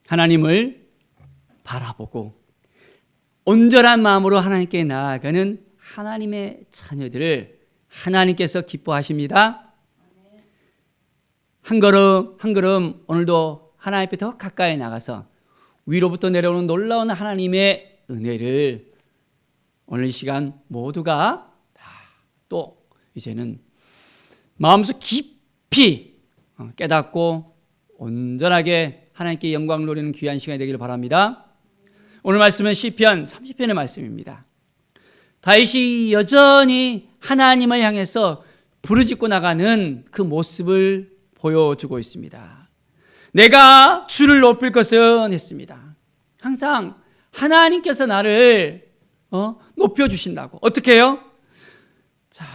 하나님을 바라보고 온전한 마음으로 하나님께 나아가는 하나님의 자녀들을 하나님께서 기뻐하십니다. 한 걸음 한 걸음 오늘도 하나님 앞에 더 가까이 나가서 위로부터 내려오는 놀라운 하나님의 은혜를 오늘 이 시간 모두가 다 또 이제는 마음속 깊이 깨닫고 온전하게 하나님께 영광을 누리는 귀한 시간이 되기를 바랍니다. 오늘 말씀은 시편 30편의 말씀입니다. 다윗이 여전히 하나님을 향해서 부르짖고 나가는 그 모습을 보여주고 있습니다. 내가 주를 높일 것은 했습니다. 항상 하나님께서 나를 높여주신다고. 어떻게 해요? 자,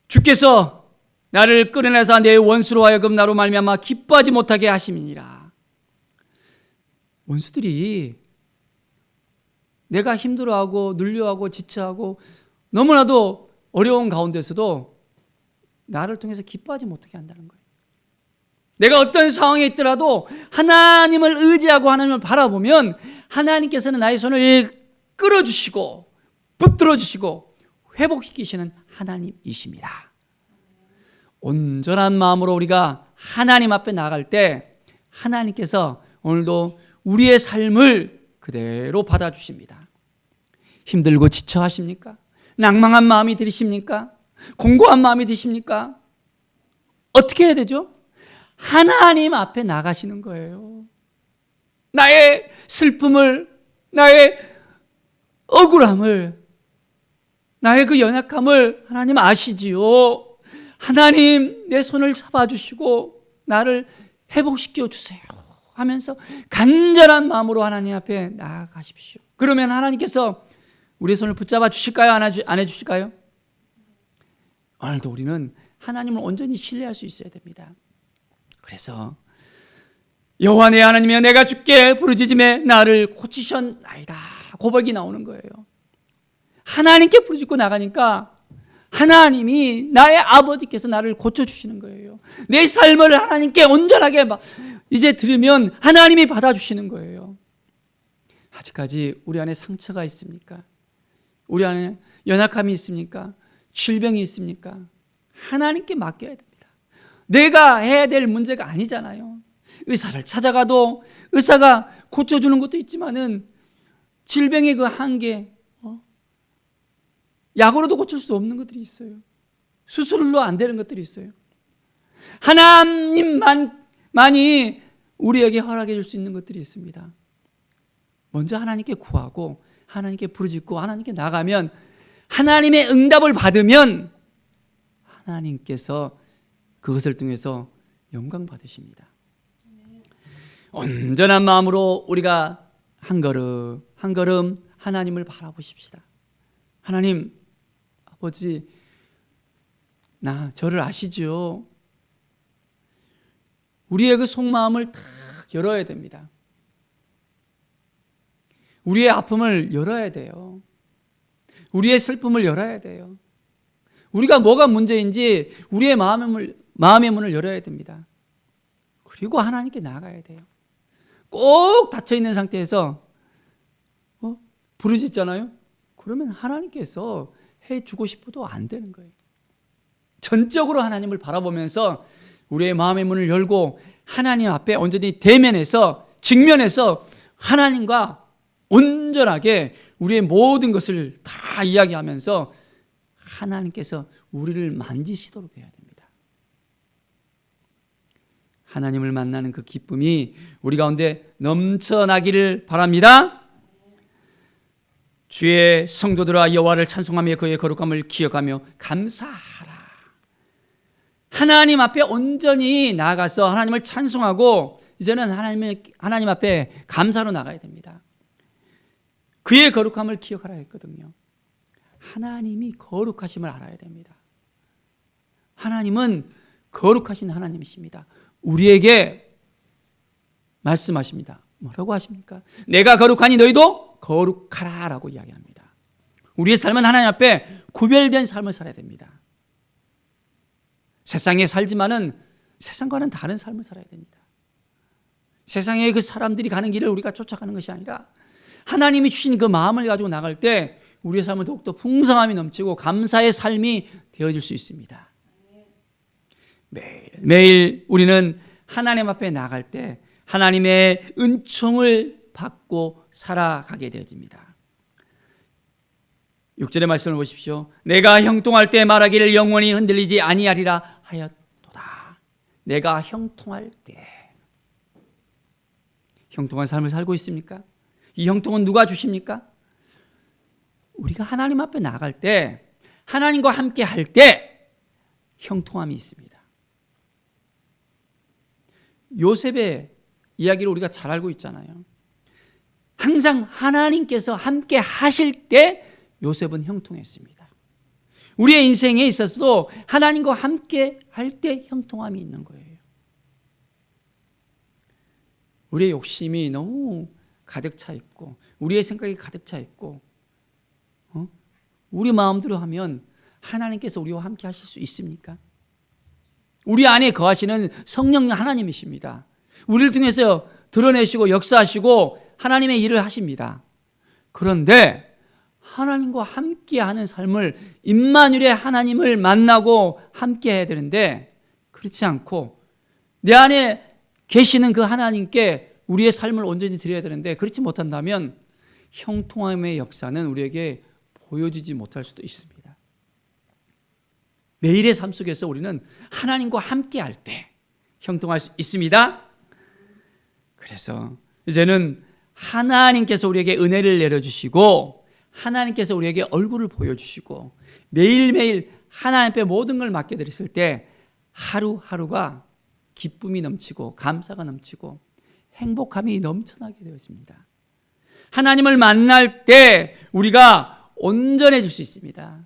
주께서 나를 끌어내서 내 원수로 하여금 나로 말미암아 기뻐하지 못하게 하심이니라. 원수들이 내가 힘들어하고 눌려하고 지쳐하고 너무나도 어려운 가운데서도 나를 통해서 기뻐하지 못하게 한다는 거예요. 내가 어떤 상황에 있더라도 하나님을 의지하고 하나님을 바라보면 하나님께서는 나의 손을 끌어주시고 붙들어주시고 회복시키시는 하나님이십니다. 온전한 마음으로 우리가 하나님 앞에 나갈 때 하나님께서 오늘도 우리의 삶을 그대로 받아주십니다. 힘들고 지쳐 하십니까? 낭망한 마음이 들으십니까? 공고한 마음이 드십니까? 어떻게 해야 되죠? 하나님 앞에 나가시는 거예요. 나의 슬픔을, 나의 억울함을, 나의 그 연약함을 하나님 아시지요. 하나님 내 손을 잡아주시고 나를 회복시켜 주세요 하면서 간절한 마음으로 하나님 앞에 나아가십시오. 그러면 하나님께서 우리의 손을 붙잡아 주실까요? 안 해주실까요? 오늘도 우리는 하나님을 온전히 신뢰할 수 있어야 됩니다. 그래서 여호와 내 하나님이여 내가 주께 부르짖음에 나를 고치셨나이다. 고백이 나오는 거예요. 하나님께 부르짖고 나가니까 하나님이 나의 아버지께서 나를 고쳐주시는 거예요. 내 삶을 하나님께 온전하게 이제 들으면 하나님이 받아주시는 거예요. 아직까지 우리 안에 상처가 있습니까? 우리 안에 연약함이 있습니까? 질병이 있습니까? 하나님께 맡겨야 됩니다. 내가 해야 될 문제가 아니잖아요. 의사를 찾아가도 의사가 고쳐주는 것도 있지만은 질병의 그 한계, 약으로도 고칠 수 없는 것들이 있어요. 수술로 안 되는 것들이 있어요. 하나님만이 우리에게 허락해 줄 수 있는 것들이 있습니다. 먼저 하나님께 구하고 하나님께 부르짖고 하나님께 나가면 하나님의 응답을 받으면 하나님께서 그것을 통해서 영광 받으십니다. 온전한 마음으로 우리가 한 걸음 한 걸음 하나님을 바라보십시다. 하나님 아버지, 저를 아시죠? 우리의 그 속마음을 다 열어야 됩니다. 우리의 아픔을 열어야 돼요. 우리의 슬픔을 열어야 돼요. 우리가 뭐가 문제인지 우리의 마음의 문을 열어야 됩니다. 그리고 하나님께 나아가야 돼요. 꼭 닫혀있는 상태에서 부르짖잖아요. 그러면 하나님께서 해주고 싶어도 안 되는 거예요. 전적으로 하나님을 바라보면서 우리의 마음의 문을 열고 하나님 앞에 온전히 직면해서 하나님과 온전하게 우리의 모든 것을 다 이야기하면서 하나님께서 우리를 만지시도록 해야 됩니다. 하나님을 만나는 그 기쁨이 우리 가운데 넘쳐나기를 바랍니다. 주의 성도들아 여호와를 찬송하며 그의 거룩함을 기억하며 감사하라. 하나님 앞에 온전히 나아가서 하나님을 찬송하고 이제는 하나님 앞에 감사로 나가야 됩니다. 그의 거룩함을 기억하라 했거든요. 하나님이 거룩하심을 알아야 됩니다. 하나님은 거룩하신 하나님이십니다. 우리에게 말씀하십니다. 뭐라고 하십니까? 내가 거룩하니 너희도 거룩하라 라고 이야기합니다. 우리의 삶은 하나님 앞에 구별된 삶을 살아야 됩니다. 세상에 살지만은 세상과는 다른 삶을 살아야 됩니다. 세상에 그 사람들이 가는 길을 우리가 쫓아가는 것이 아니라 하나님이 주신 그 마음을 가지고 나갈 때 우리의 삶은 더욱더 풍성함이 넘치고 감사의 삶이 되어질 수 있습니다. 매일 우리는 하나님 앞에 나갈 때 하나님의 은총을 받고 살아가게 되어집니다. 6절의 말씀을 보십시오. 내가 형통할 때 말하기를 영원히 흔들리지 아니하리라 하였도다. 내가 형통할 때. 형통한 삶을 살고 있습니까? 이 형통은 누가 주십니까? 우리가 하나님 앞에 나갈 때, 하나님과 함께 할 때 형통함이 있습니다. 요셉의 이야기를 우리가 잘 알고 있잖아요. 항상 하나님께서 함께 하실 때 요셉은 형통했습니다. 우리의 인생에 있어서도 하나님과 함께 할 때 형통함이 있는 거예요. 우리의 욕심이 너무 가득 차 있고 우리의 생각이 가득 차 있고 우리 마음대로 하면 하나님께서 우리와 함께 하실 수 있습니까? 우리 안에 거하시는 성령 하나님이십니다. 우리를 통해서 드러내시고 역사하시고 하나님의 일을 하십니다. 그런데 하나님과 함께하는 삶을 임마누엘의 하나님을 만나고 함께해야 되는데 그렇지 않고 내 안에 계시는 그 하나님께 우리의 삶을 온전히 드려야 되는데 그렇지 못한다면 형통함의 역사는 우리에게 보여지지 못할 수도 있습니다. 매일의 삶 속에서 우리는 하나님과 함께할 때 형통할 수 있습니다. 그래서 이제는 하나님께서 우리에게 은혜를 내려주시고 하나님께서 우리에게 얼굴을 보여주시고 매일매일 하나님 앞에 모든 걸 맡겨드렸을 때 하루하루가 기쁨이 넘치고 감사가 넘치고 행복함이 넘쳐나게 되어집니다. 하나님을 만날 때 우리가 온전해질 수 있습니다.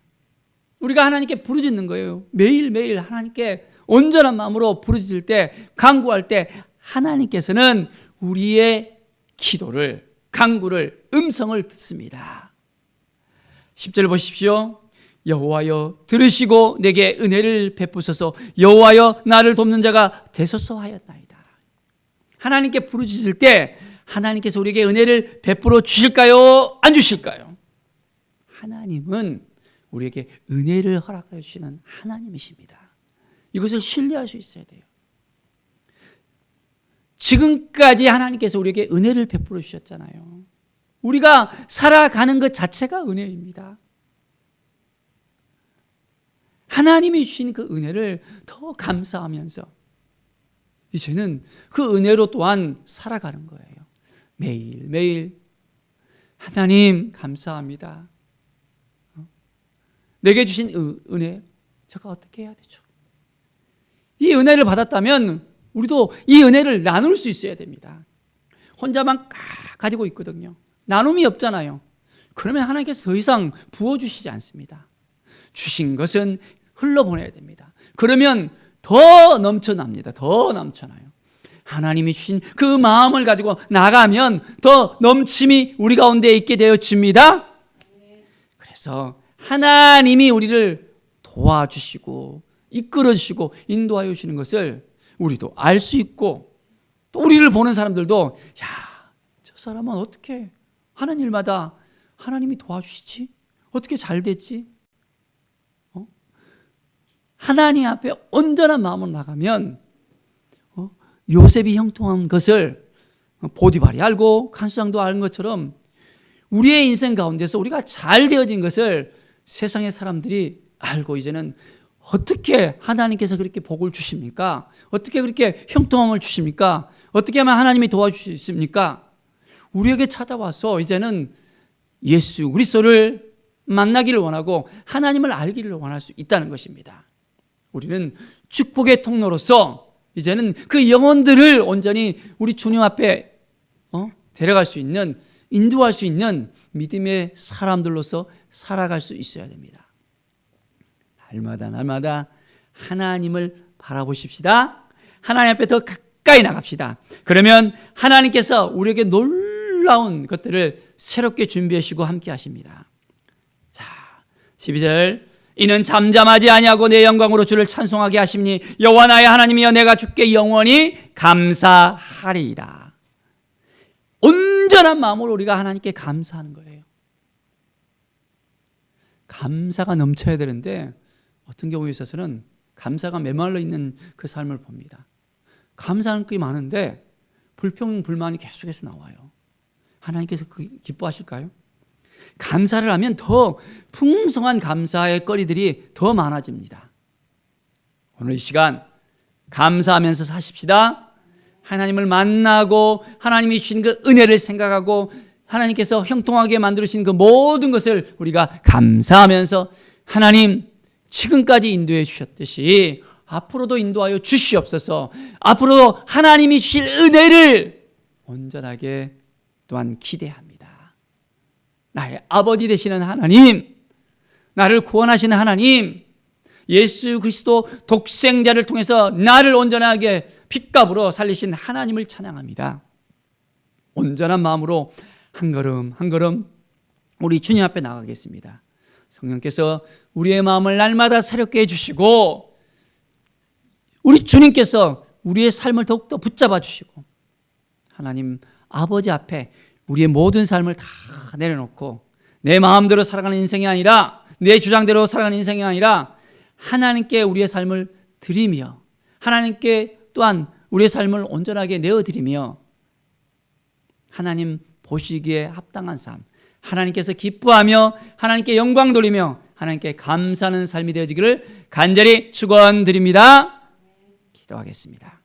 우리가 하나님께 부르짖는 거예요. 매일매일 하나님께 온전한 마음으로 부르짖을 때, 간구할 때 하나님께서는 우리의 기도를, 간구를, 음성을 듣습니다. 10절 보십시오. 여호와여 들으시고 내게 은혜를 베푸소서. 여호와여 나를 돕는 자가 되소서 하였나이다. 하나님께 부르짖을 때 하나님께서 우리에게 은혜를 베풀어 주실까요? 안 주실까요? 하나님은 우리에게 은혜를 허락하여 주시는 하나님이십니다. 이것을 신뢰할 수 있어야 돼요. 지금까지 하나님께서 우리에게 은혜를 베풀어 주셨잖아요. 우리가 살아가는 것 자체가 은혜입니다. 하나님이 주신 그 은혜를 더 감사하면서 이제는 그 은혜로 또한 살아가는 거예요. 매일매일 하나님 감사합니다. 내게 주신 은혜 제가 어떻게 해야 되죠? 이 은혜를 받았다면 우리도 이 은혜를 나눌 수 있어야 됩니다. 혼자만 가지고 있거든요. 나눔이 없잖아요. 그러면 하나님께서 더 이상 부어주시지 않습니다. 주신 것은 흘러보내야 됩니다. 그러면 더 넘쳐납니다. 더 넘쳐나요. 하나님이 주신 그 마음을 가지고 나가면 더 넘침이 우리 가운데 있게 되어집니다. 그래서 하나님이 우리를 도와주시고 이끌어주시고 인도하여 주시는 것을 우리도 알 수 있고 또 우리를 보는 사람들도 야, 저 사람은 어떻게 하는 일마다 하나님이 도와주시지? 어떻게 잘 됐지? 하나님 앞에 온전한 마음으로 나가면 요셉이 형통한 것을 보디발이 알고 간수장도 아는 것처럼 우리의 인생 가운데서 우리가 잘 되어진 것을 세상의 사람들이 알고 이제는 어떻게 하나님께서 그렇게 복을 주십니까? 어떻게 그렇게 형통함을 주십니까? 어떻게 하면 하나님이 도와주십니까? 우리에게 찾아와서 이제는 예수 그리스도를 만나기를 원하고 하나님을 알기를 원할 수 있다는 것입니다. 우리는 축복의 통로로서 이제는 그 영혼들을 온전히 우리 주님 앞에 데려갈 수 있는, 인도할 수 있는 믿음의 사람들로서 살아갈 수 있어야 됩니다. 날마다 하나님을 바라보십시다. 하나님 앞에 더 가까이 나갑시다. 그러면 하나님께서 우리에게 놀라운 것들을 새롭게 준비하시고 함께 하십니다. 자, 12절. 이는 잠잠하지 아니하고 내 영광으로 주를 찬송하게 하심니 여호와 나의 하나님이여 내가 주께 영원히 감사하리이다. 온전한 마음으로 우리가 하나님께 감사하는 거예요. 감사가 넘쳐야 되는데 어떤 경우에 있어서는 감사가 메말라 있는 그 삶을 봅니다. 감사하는 게 많은데 불평, 불만이 계속해서 나와요. 하나님께서 기뻐하실까요? 감사를 하면 더 풍성한 감사의 거리들이 더 많아집니다. 오늘 이 시간 감사하면서 사십시다. 하나님을 만나고 하나님이 주신 그 은혜를 생각하고 하나님께서 형통하게 만들어주신 그 모든 것을 우리가 감사하면서 하나님 지금까지 인도해 주셨듯이 앞으로도 인도하여 주시옵소서. 앞으로도 하나님이 주실 은혜를 온전하게 또한 기대합니다. 나의 아버지 되시는 하나님, 나를 구원하시는 하나님, 예수 그리스도 독생자를 통해서 나를 온전하게 핏값으로 살리신 하나님을 찬양합니다. 온전한 마음으로 한 걸음 한 걸음 우리 주님 앞에 나가겠습니다. 성령께서 우리의 마음을 날마다 새롭게 해주시고 우리 주님께서 우리의 삶을 더욱더 붙잡아 주시고 하나님 아버지 앞에 우리의 모든 삶을 다 내려놓고 내 마음대로 살아가는 인생이 아니라 내 주장대로 살아가는 인생이 아니라 하나님께 우리의 삶을 드리며 하나님께 또한 우리의 삶을 온전하게 내어드리며 하나님 보시기에 합당한 삶, 하나님께서 기뻐하며 하나님께 영광 돌리며 하나님께 감사하는 삶이 되어지기를 간절히 축원드립니다. 기도하겠습니다.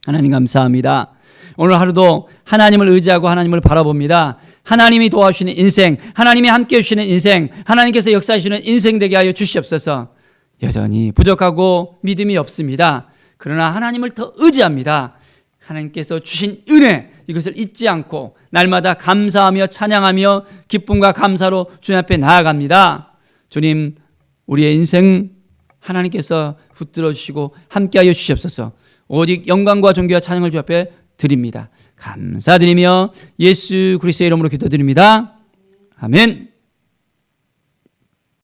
하나님 감사합니다. 오늘 하루도 하나님을 의지하고 하나님을 바라봅니다. 하나님이 도와주시는 인생, 하나님이 함께해 주시는 인생, 하나님께서 역사하시는 인생 되게 하여 주시옵소서. 여전히 부족하고 믿음이 없습니다. 그러나 하나님을 더 의지합니다. 하나님께서 주신 은혜 이것을 잊지 않고 날마다 감사하며 찬양하며 기쁨과 감사로 주님 앞에 나아갑니다. 주님 우리의 인생 하나님께서 붙들어 주시고 함께하여 주시옵소서. 오직 영광과 존귀와 찬양을 주 앞에 드립니다. 감사드리며 예수 그리스도의 이름으로 기도드립니다. 아멘.